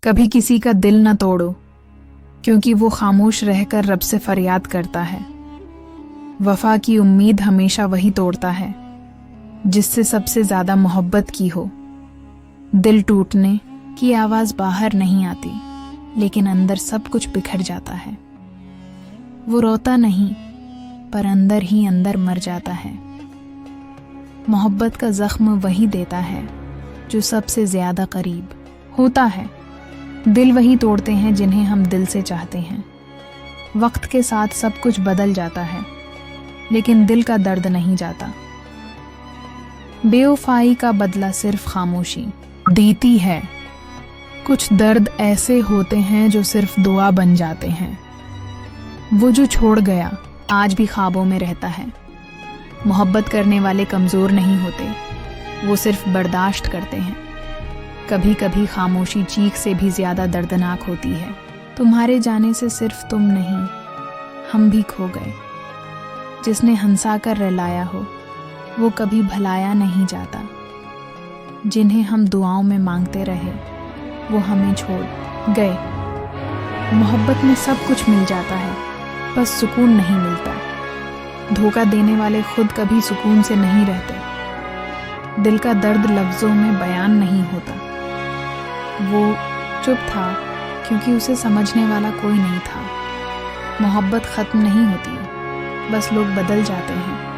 कभी किसी का दिल न तोड़ो, क्योंकि वो खामोश रहकर रब से फरियाद करता है। वफा की उम्मीद हमेशा वही तोड़ता है जिससे सबसे ज्यादा मोहब्बत की हो। दिल टूटने की आवाज बाहर नहीं आती, लेकिन अंदर सब कुछ बिखर जाता है। वो रोता नहीं, पर अंदर ही अंदर मर जाता है। मोहब्बत का जख्म वही देता है जो सबसे ज्यादा करीब होता है। दिल वही तोड़ते हैं जिन्हें हम दिल से चाहते हैं। वक्त के साथ सब कुछ बदल जाता है, लेकिन दिल का दर्द नहीं जाता। बेवफाई का बदला सिर्फ खामोशी देती है। कुछ दर्द ऐसे होते हैं जो सिर्फ दुआ बन जाते हैं। वो जो छोड़ गया आज भी ख्वाबों में रहता है। मोहब्बत करने वाले कमज़ोर नहीं होते, वो सिर्फ बर्दाश्त करते हैं। कभी कभी खामोशी चीख से भी ज़्यादा दर्दनाक होती है। तुम्हारे जाने से सिर्फ तुम नहीं, हम भी खो गए। जिसने हंसा कर रुलाया हो वो कभी भुलाया नहीं जाता। जिन्हें हम दुआओं में मांगते रहे वो हमें छोड़ गए। मोहब्बत में सब कुछ मिल जाता है, बस सुकून नहीं मिलता। धोखा देने वाले खुद कभी सुकून से नहीं रहते। दिल का दर्द लफ्ज़ों में बयान नहीं होता। वो चुप था क्योंकि उसे समझने वाला कोई नहीं था। मोहब्बत ख़त्म नहीं होती, बस लोग बदल जाते हैं।